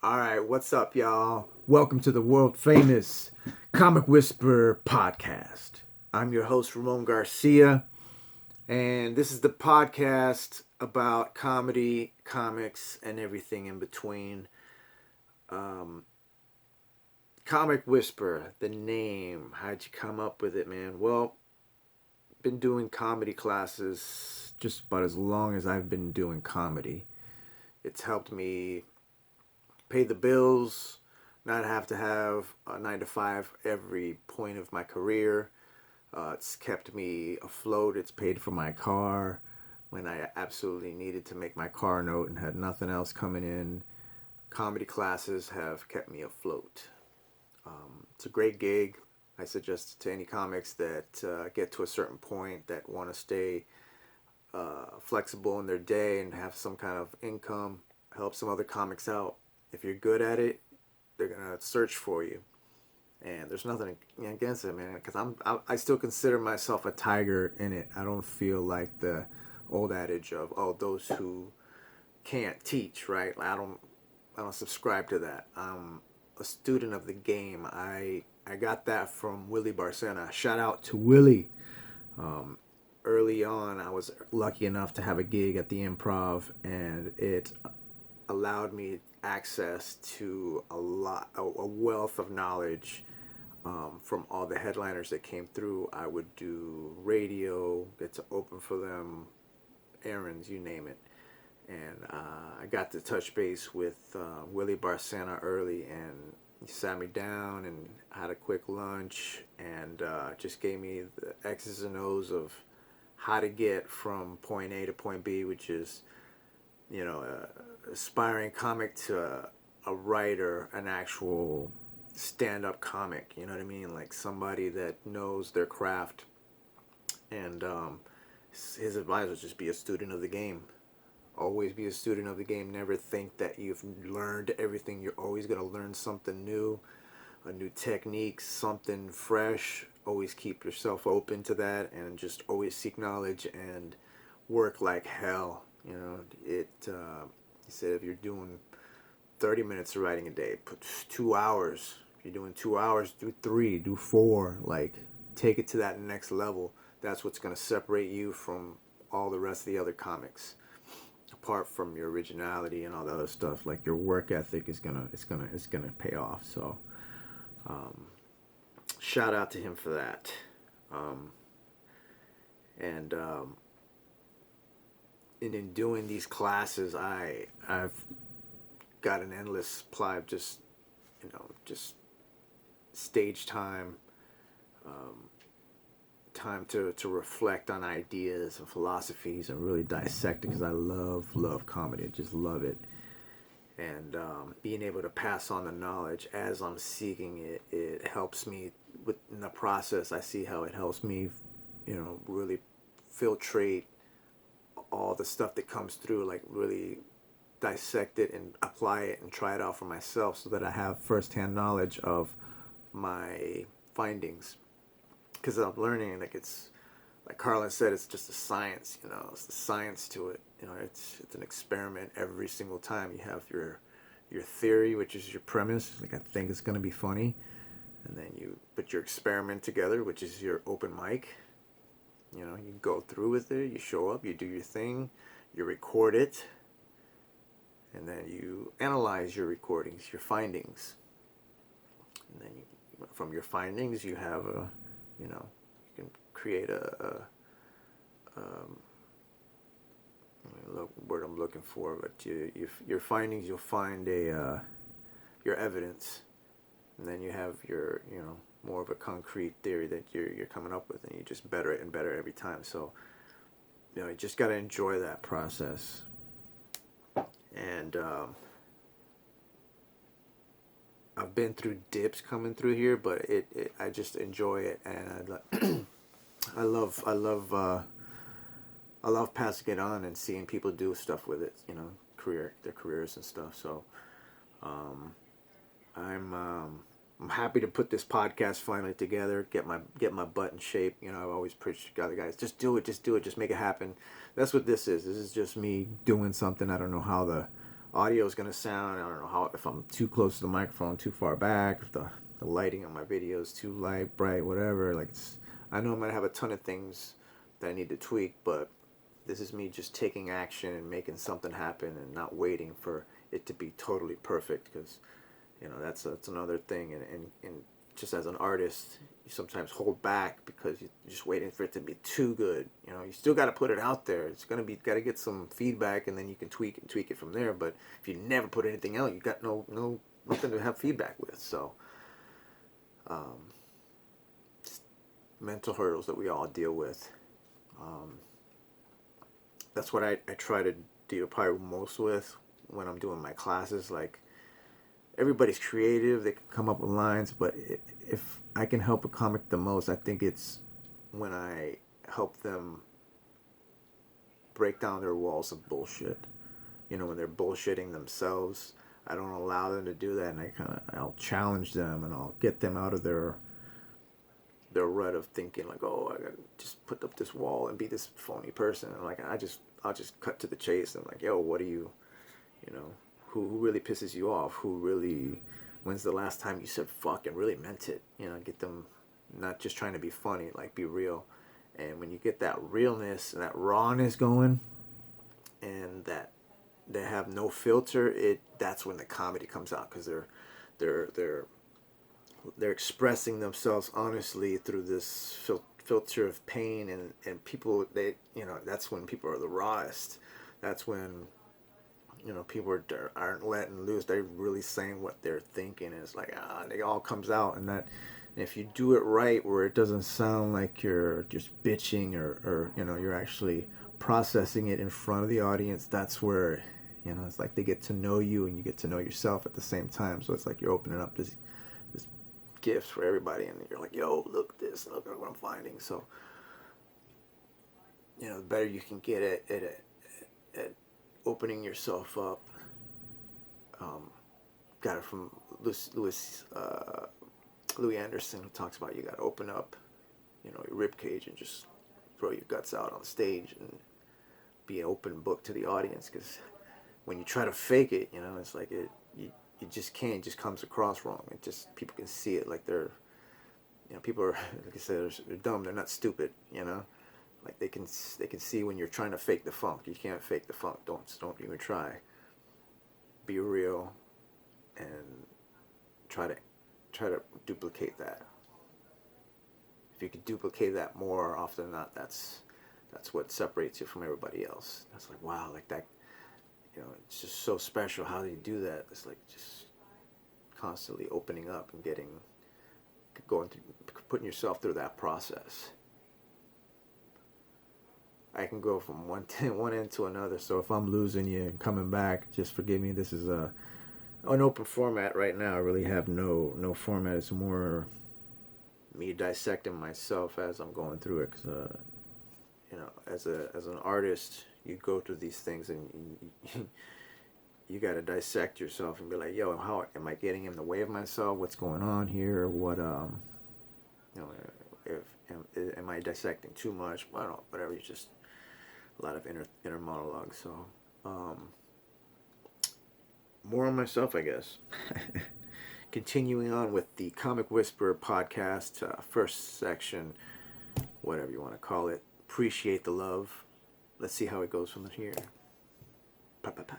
All right, what's up, y'all? Welcome to the world famous Comic Whisperer podcast. I'm your host, Ramon Garcia, and this is the podcast about comedy, comics, and everything in between. Comic Whisperer, the name. How'd you come up with it, man? Well, been doing comedy classes just about as long as I've been doing comedy. It's helped me pay the bills, not have to have a 9 to 5 every point of my career. It's kept me afloat. It's paid for my car when I absolutely needed to make my car note and had nothing else coming in. Comedy classes have kept me afloat. It's a great gig. I suggest to any comics that get to a certain point that want to stay flexible in their day and have some kind of income, help some other comics out. If you're good at it, they're gonna search for you, and there's nothing against it, man. Because I still consider myself a tiger in it. I don't feel like the old adage of those who can't teach, right? I don't subscribe to that. I'm a student of the game. I got that from Willie Barcena. Shout out to Willie. Early on, I was lucky enough to have a gig at the Improv, and it allowed me access to a wealth of knowledge from all the headliners that came through. I would do radio, get to open for them, errands, you name it. And I got to touch base with Willie Barcena early, and he sat me down and had a quick lunch and just gave me the X's and O's of how to get from point A to point B, which is, aspiring comic to a writer, an actual stand-up comic. You know what I mean? Like somebody that knows their craft. And his advice was just be a student of the game. Always be a student of the game. Never think that you've learned everything. You're always going to learn something new, a new technique, something fresh. Always keep yourself open to that, and just always seek knowledge and work like hell. He said if you're doing 30 minutes of writing a day, put 2 hours. If you're doing 2 hours, do 3, do 4. Like, take it to that next level. That's what's going to separate you from all the rest of the other comics. Apart from your originality and all the other stuff, like your work ethic is gonna pay off. So, shout out to him for that. And in doing these classes, I've got an endless supply of just stage time, time to reflect on ideas and philosophies and really dissect it, because I love comedy. I just love it. And being able to pass on the knowledge as I'm seeking it helps me in the process. I see how it helps me, really filtrate all the stuff that comes through, like really dissect it and apply it and try it out for myself, so that I have firsthand knowledge of my findings. Because I'm learning, it's like Carlin said, it's just a science. It's the science to it. It's an experiment every single time. You have your theory, which is your premise, like I think it's gonna be funny, and then you put your experiment together, which is your open mic. You go through with it, you show up, you do your thing, you record it, and then you analyze your recordings, your findings. And then from your findings, you have you can create word I'm looking for, but your findings, you'll find your evidence, and then you have your more of a concrete theory that you're coming up with, and you just better it and better every time. So you just got to enjoy that process. And I've been through dips coming through here, but I just enjoy it, and I love passing it on and seeing people do stuff with it, their careers and stuff. So I'm happy to put this podcast finally together, get my butt in shape. I've always preached to other guys, just do it, just make it happen. That's what this is. This is just me doing something. I don't know how audio is going to sound. I don't know how, if I'm too close to the microphone, too far back, if the lighting on my video is too light, bright, whatever. Like, I know I'm going to have a ton of things that I need to tweak, but this is me just taking action and making something happen and not waiting for it to be totally perfect, because, you know, that's another thing. And just as an artist, you sometimes hold back because you're just waiting for it to be too good. You know, you still got to put it out there. It's going to be, got to get some feedback, and then you can tweak it from there. But if you never put anything out, you got nothing to have feedback with. So, just mental hurdles that we all deal with. That's what I try to deal probably most with when I'm doing my classes. Like, everybody's creative, they can come up with lines, but if I can help a comic the most, I think it's when I help them break down their walls of bullshit. You know, when they're bullshitting themselves, I don't allow them to do that, and I'll challenge them, and I'll get them out of their rut of thinking like, oh, I gotta just put up this wall and be this phony person. And like, I'll just cut to the chase. I'm like, yo, what do you know, who really pisses you off? Who really, when's the last time you said fuck and really meant it? You know, get them not just trying to be funny, like, be real. And when you get that realness and that rawness going, and that they have no filter, that's when the comedy comes out, because they're expressing themselves honestly through this filter of pain, and people, they, you know, that's when people are the rawest. That's when, you know, people aren't letting loose. They're really saying what they're thinking. And it's like, it all comes out. And if you do it right, where it doesn't sound like you're just bitching, or you know, you're actually processing it in front of the audience, that's where, you know, it's like they get to know you and you get to know yourself at the same time. So it's like you're opening up this gift for everybody, and you're like, yo, look at what I'm finding. So, you know, the better you can get at opening yourself up. Got it from Louis Anderson, who talks about you got to open up, you know, your rib cage and just throw your guts out on stage and be an open book to the audience. Because when you try to fake it, you know, it's like you just can't. It just comes across wrong. It just, people can see it, like they're, you know, people are, like I said, they're dumb. They're not stupid. You know, like they can see when you're trying to fake the funk. You can't fake the funk. Don't even try. Be real, and try to duplicate that. If you could duplicate that more often than not, that's what separates you from everybody else. That's like, wow, like that. You know, it's just so special. How do you do that? It's like just constantly opening up and going through, putting yourself through that process. I can go from one end to another. So if I'm losing you and coming back, just forgive me. This is an open format right now. I really have no format. It's more me dissecting myself as I'm going through it. 'Cause, you know, as an artist, you go through these things, and you got to dissect yourself and be like, yo, how am I getting in the way of myself? What's going on here? What, you know, am I dissecting too much? I don't know, whatever. It's just a lot of inner monologue. So, more on myself, I guess. Continuing on with the Comic Whisperer podcast, first section, whatever you want to call it. Appreciate the love. Let's see how it goes from here. Pa, pa, pa.